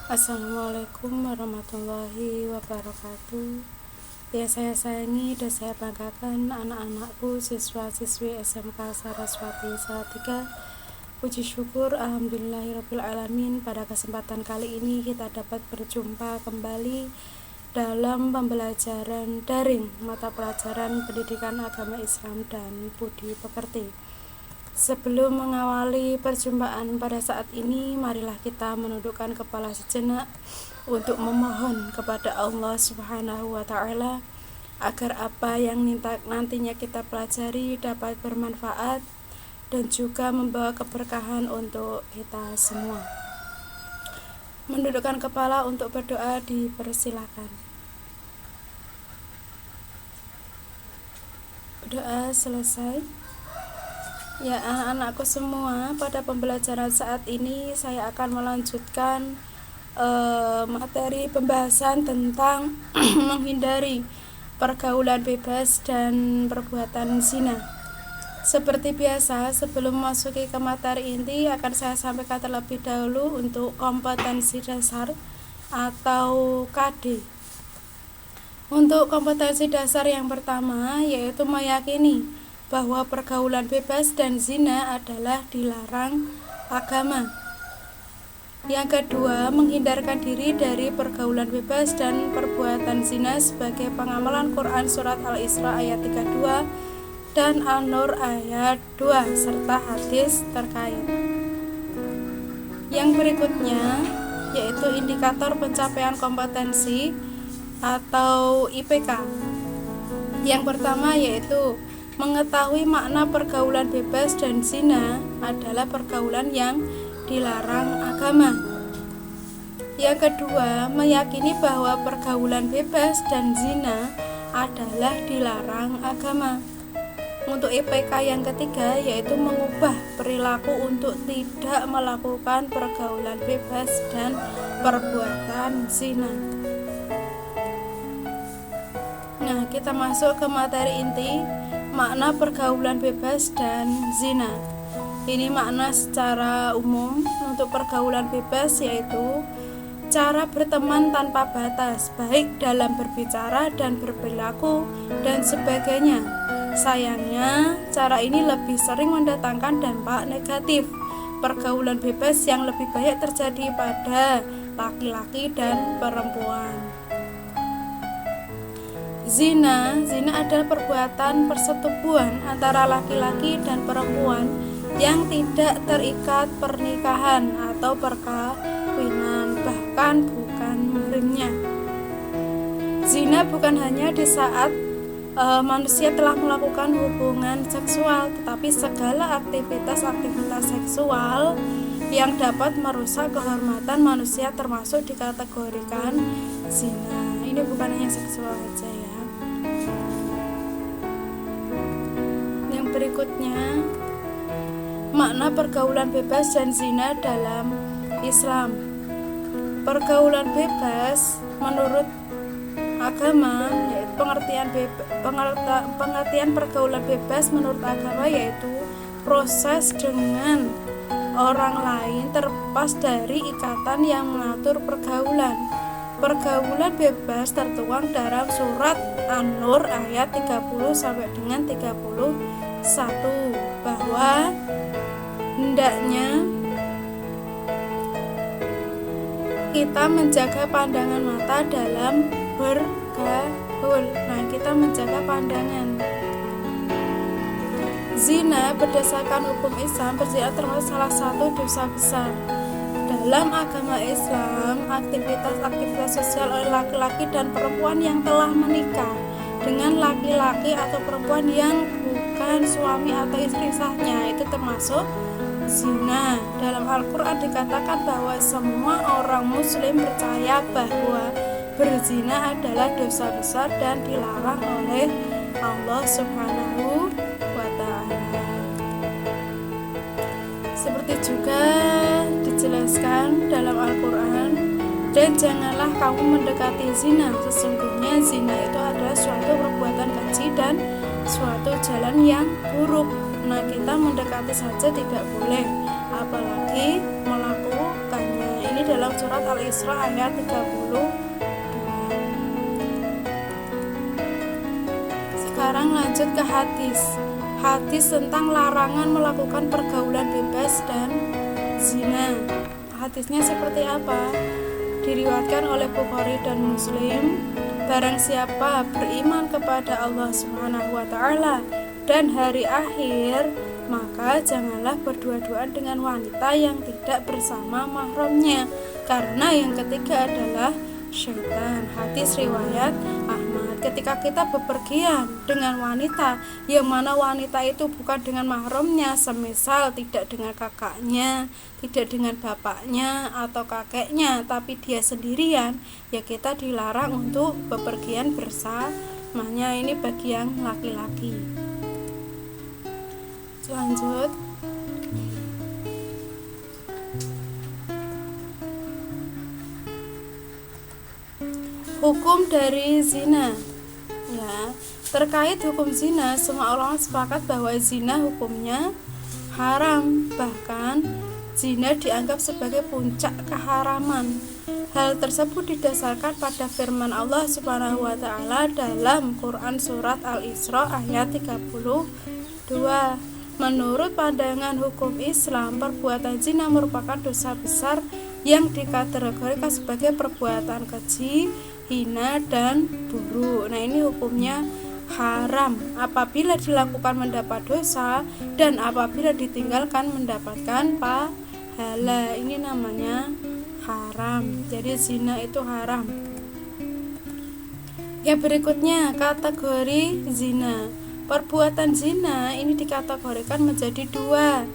Assalamualaikum warahmatullahi wabarakatuh. Yang saya sayangi dan saya banggakan anak-anakku, siswa-siswi SMK Saraswati Salatiga. Puji syukur alhamdulillahirrabbilalamin, pada kesempatan kali ini kita dapat berjumpa kembali dalam pembelajaran daring mata pelajaran pendidikan agama Islam dan budi pekerti. Sebelum mengawali perjumpaan pada saat ini, marilah kita menundukkan kepala sejenak untuk memohon kepada Allah Subhanahu wa Ta'ala agar apa yang nantinya kita pelajari dapat bermanfaat dan juga membawa keberkahan untuk kita semua. Menundukkan kepala untuk berdoa dipersilakan. Doa selesai. Ya, anak-anakku semua, pada pembelajaran saat ini saya akan melanjutkan materi pembahasan tentang menghindari pergaulan bebas dan perbuatan zina. Seperti biasa, sebelum memasuki ke materi inti akan saya sampaikan terlebih dahulu untuk kompetensi dasar atau KD. Untuk kompetensi dasar yang pertama yaitu meyakini bahwa pergaulan bebas dan zina adalah dilarang agama. Yang kedua, menghindarkan diri dari pergaulan bebas dan perbuatan zina sebagai pengamalan Quran Surat Al-Isra ayat 32 dan An-Nur ayat 2 serta hadis terkait. Yang berikutnya yaitu indikator pencapaian kompetensi atau IPK. Yang pertama yaitu mengetahui makna pergaulan bebas dan zina adalah pergaulan yang dilarang agama. Yang kedua, meyakini bahwa pergaulan bebas dan zina adalah dilarang agama. Untuk IPK yang ketiga yaitu mengubah perilaku untuk tidak melakukan pergaulan bebas dan perbuatan zina. Nah, kita masuk ke materi inti. Makna pergaulan bebas dan zina. Ini makna secara umum. Untuk pergaulan bebas yaitu cara berteman tanpa batas, baik dalam berbicara dan berperilaku dan sebagainya. Sayangnya, cara ini lebih sering mendatangkan dampak negatif. Pergaulan bebas yang lebih banyak terjadi pada laki-laki dan perempuan. Zina adalah perbuatan persetubuhan antara laki-laki dan perempuan yang tidak terikat pernikahan atau perkawinan, bahkan bukan mahrimnya. Zina bukan hanya di saat manusia telah melakukan hubungan seksual, tetapi segala aktivitas seksual yang dapat merusak kehormatan manusia termasuk dikategorikan zina. Ini bukan hanya seksual saja ya. Berikutnya, makna pergaulan bebas dan zina dalam Islam. Pergaulan bebas menurut agama yaitu pengertian pergaulan bebas menurut agama yaitu proses dengan orang lain terlepas dari ikatan yang mengatur pergaulan. Pergaulan bebas tertuang dalam surat An-Nur ayat 30 sampai dengan 31 bahwa hendaknya kita menjaga pandangan mata dalam bergaul. Nah, kita menjaga pandangan. Zina berdasarkan hukum Islam berzina termasuk salah satu dosa besar. Dalam agama Islam, aktivitas sosial oleh laki-laki dan perempuan yang telah menikah dengan laki-laki atau perempuan yang bukan suami atau istri sahnya itu termasuk zina. Dalam Al-Quran dikatakan bahwa semua orang muslim percaya bahwa berzina adalah dosa besar dan dilarang oleh Allah Subhanahu wa Ta'ala. Seperti juga dijelaskan dalam Al-Quran, dan janganlah kamu mendekati zina, sesungguhnya zina itu adalah suatu perbuatan keji dan suatu jalan yang buruk. Nah, kita mendekati saja tidak boleh, apalagi melakukannya. Ini ini dalam surat Al-Isra ayat 32. Sekarang lanjut ke hadis. Hadis tentang larangan melakukan pergaulan bebas dan zina. Hadisnya seperti apa? Diriwayatkan oleh Bukhari dan Muslim. Barang siapa beriman kepada Allah Subhanahu wa taala dan hari akhir, maka janganlah berdua-duaan dengan wanita yang tidak bersama mahramnya, karena yang ketiga adalah syaitan. Hadis riwayat Ahmad. Ketika kita bepergian dengan wanita yang mana wanita itu bukan dengan mahramnya, semisal tidak dengan kakaknya, tidak dengan bapaknya atau kakeknya, tapi dia sendirian, ya kita dilarang untuk bepergian bersamanya. Ini bagi yang laki-laki. Lanjut. Hukum dari zina. Ya, terkait hukum zina, semua ulama sepakat bahwa zina hukumnya haram, bahkan zina dianggap sebagai puncak keharaman. Hal tersebut didasarkan pada firman Allah Subhanahu wa taala dalam Quran surat Al-Isra ayat 32. Menurut pandangan hukum Islam, perbuatan zina merupakan dosa besar yang dikategorikan sebagai perbuatan keji, hina, dan buruk. Nah, ini hukumnya haram apabila dilakukan mendapat dosa dan apabila ditinggalkan mendapatkan pahala. Ini namanya haram. Jadi zina itu haram. Yang berikutnya, kategori zina. Perbuatan zina ini dikategorikan menjadi dua,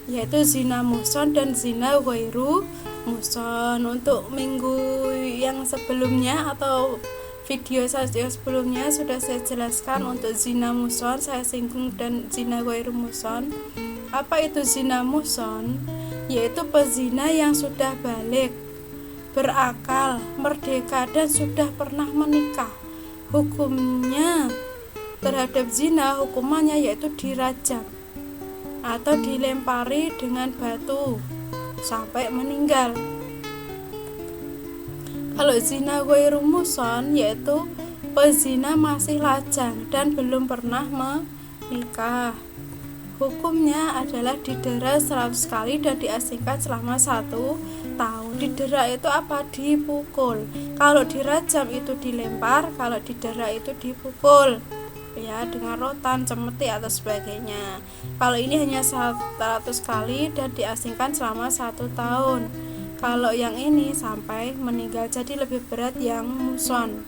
yaitu zina muhson dan zina ghairu muhson. Untuk minggu yang sebelumnya atau video saya sebelumnya sudah saya jelaskan untuk zina muhson, saya singgung, dan zina ghairu muhson. Apa itu zina muhson? Yaitu pezina yang sudah balik, berakal, merdeka, dan sudah pernah menikah. Hukumnya terhadap zina, hukumannya yaitu dirajam atau dilempari dengan batu sampai meninggal. Kalau zina ghairu muhson yaitu pezina masih lajang dan belum pernah menikah. Hukumnya adalah didera 100 kali dan diasingkan selama 1 tahun. Didera itu apa? Dipukul. Kalau dirajam itu dilempar, kalau didera itu dipukul, ya, dengan rotan, cemeti atau sebagainya. Kalau ini hanya 100 kali dan diasingkan selama 1 tahun. Kalau yang ini sampai meninggal, jadi lebih berat yang muhson,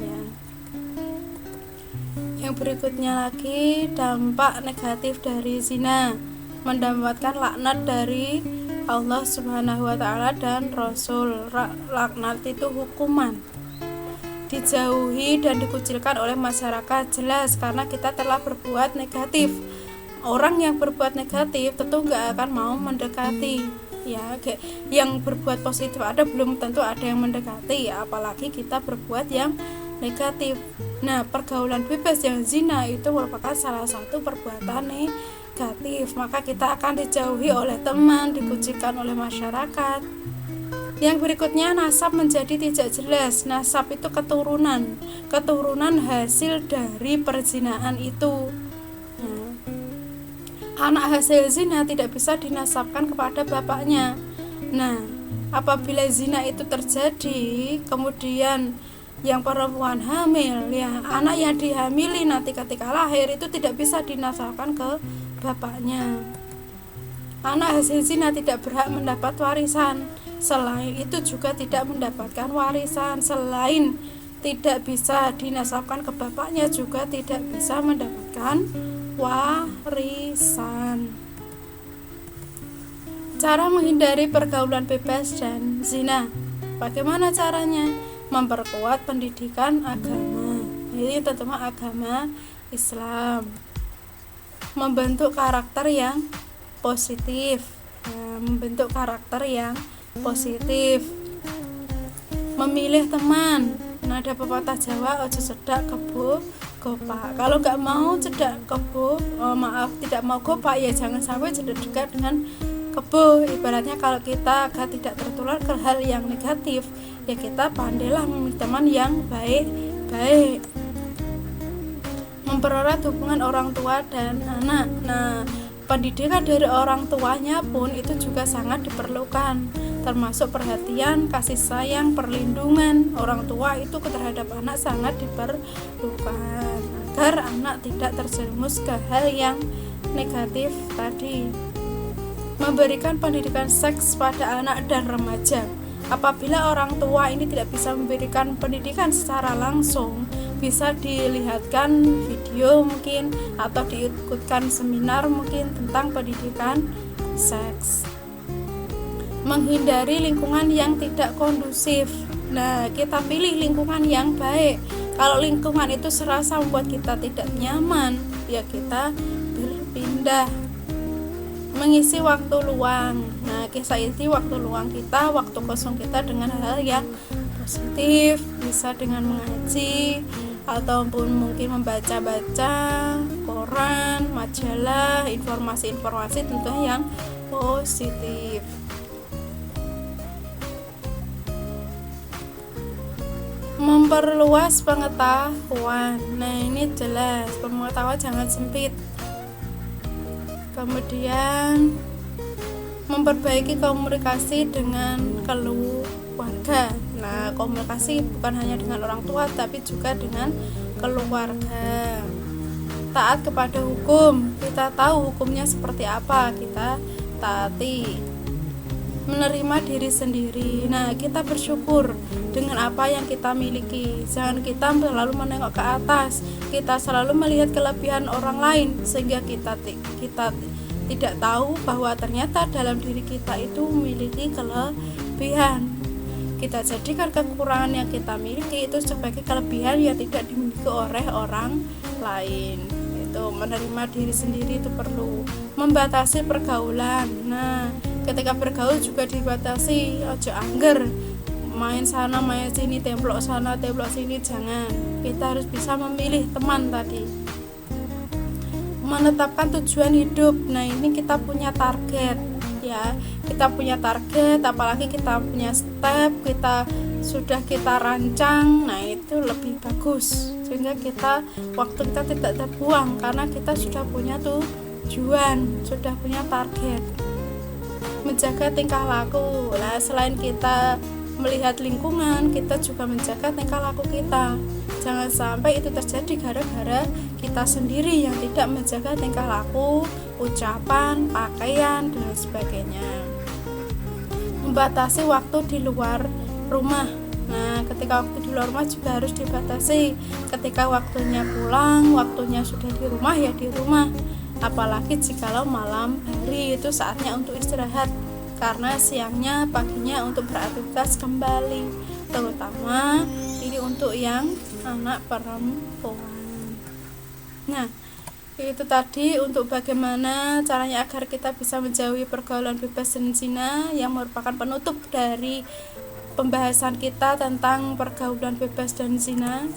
ya. Yang berikutnya lagi, dampak negatif dari zina, mendapatkan laknat dari Allah Subhanahu wa taala dan Rasul. Laknat itu hukuman, dijauhi dan dikucilkan oleh masyarakat, jelas karena kita telah berbuat negatif. Orang yang berbuat negatif tentu gak akan mau mendekati, ya. Yang berbuat positif ada, belum tentu ada yang mendekati, ya, apalagi kita berbuat yang negatif. Nah, pergaulan bebas yang zina itu merupakan salah satu perbuatan negatif, maka kita akan dijauhi oleh teman, dikucilkan oleh masyarakat. Yang berikutnya, nasab menjadi tidak jelas. Nasab itu keturunan hasil dari perzinahan itu. Nah, anak hasil zina tidak bisa dinasabkan kepada bapaknya. Nah, apabila zina itu terjadi, kemudian yang perempuan hamil, ya, anak yang dihamili nanti ketika lahir itu tidak bisa dinasabkan ke bapaknya. Anak hasil zina tidak berhak mendapat warisan. Selain itu juga tidak mendapatkan warisan. Selain tidak bisa dinasabkan ke bapaknya, juga tidak bisa mendapatkan warisan. Cara menghindari pergaulan bebas dan zina. Bagaimana caranya? Memperkuat pendidikan agama. Ini terutama agama Islam. Membentuk karakter yang positif. Membentuk karakter yang positif. Memilih teman. Nah, ada pepatah Jawa, ojo cedak kebo gopak. Kalau tidak mau gopak, ya jangan sampai dekat dengan kebo. Ibaratnya kalau kita agar tidak tertular ke hal yang negatif, ya kita pandailah memilih teman yang baik-baik. Mempererat hubungan orang tua dan anak. Nah, pendidikan dari orang tuanya pun itu juga sangat diperlukan, termasuk perhatian, kasih sayang, perlindungan orang tua itu terhadap anak sangat diperlukan agar anak tidak terjerumus ke hal yang negatif tadi. Memberikan pendidikan seks pada anak dan remaja. Apabila orang tua ini tidak bisa memberikan pendidikan secara langsung, bisa dilihatkan video mungkin atau diikutkan seminar mungkin tentang pendidikan seks. Menghindari lingkungan yang tidak kondusif. Nah, kita pilih lingkungan yang baik. Kalau lingkungan itu serasa membuat kita tidak nyaman, ya kita berpindah. Mengisi waktu luang. Nah, kita isi waktu luang kita, waktu kosong kita dengan hal yang positif, bisa dengan mengaji ataupun mungkin membaca-baca koran, majalah, informasi-informasi tentunya yang positif. Memperluas pengetahuan. Nah, ini jelas, pengetahuan jangan sempit. Kemudian memperbaiki komunikasi dengan keluarga. Nah, komunikasi bukan hanya dengan orang tua tapi juga dengan keluarga. Taat kepada hukum. Kita tahu hukumnya seperti apa, kita taati. Menerima diri sendiri. Nah, kita bersyukur dengan apa yang kita miliki. Jangan kita selalu menengok ke atas, kita selalu melihat kelebihan orang lain sehingga kita tidak tahu bahwa ternyata dalam diri kita itu memiliki kelebihan. Kita jadikan kekurangan yang kita miliki itu sebagai kelebihan yang tidak dimiliki oleh orang lain. Itu menerima diri sendiri itu perlu. Membatasi pergaulan. Nah, ketika bergaul juga dibatasi, ojo angger main sana main sini, templok sana templok sini, jangan. Kita harus bisa memilih teman tadi. Menetapkan tujuan hidup. Nah, ini kita punya target ya, kita punya target, apalagi kita punya step, kita rancang. Nah, itu lebih bagus sehingga waktu kita tidak terbuang karena kita sudah punya tujuan, sudah punya target. Menjaga tingkah laku. Nah, selain kita melihat lingkungan, kita juga menjaga tingkah laku kita. Jangan sampai itu terjadi gara-gara kita sendiri yang tidak menjaga tingkah laku, ucapan, pakaian, dan sebagainya. Membatasi waktu di luar rumah. Nah, ketika waktu di luar rumah juga harus dibatasi. Ketika waktunya pulang, waktunya sudah di rumah, ya di rumah. Apalagi jikalau malam hari itu saatnya untuk istirahat, karena siangnya paginya untuk beraktivitas kembali, terutama ini untuk yang anak perempuan. Nah, itu tadi untuk bagaimana caranya agar kita bisa menjauhi pergaulan bebas dan zina yang merupakan penutup dari pembahasan kita tentang pergaulan bebas dan zina.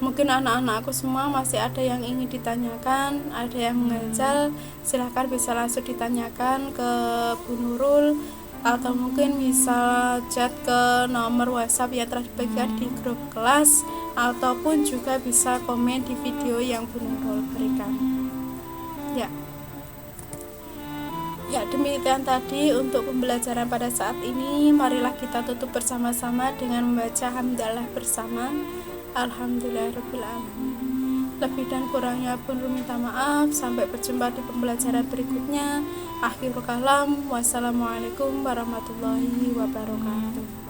Mungkin anak-anakku semua masih ada yang ingin ditanyakan, ada yang mengganjal, silahkan bisa langsung ditanyakan ke Bu Nurul atau mungkin bisa chat ke nomor WhatsApp yang telah dibagikan di grup kelas, ataupun juga bisa komen di video yang Bu Nurul berikan. Ya, demikian tadi untuk pembelajaran pada saat ini. Marilah kita tutup bersama-sama dengan membaca hamdalah bersama. Alhamdulillahirrabbilalamin. Lebih dan kurangnya pun minta maaf. Sampai berjumpa di pembelajaran berikutnya. Akhirul kalam. Wassalamualaikum warahmatullahi wabarakatuh.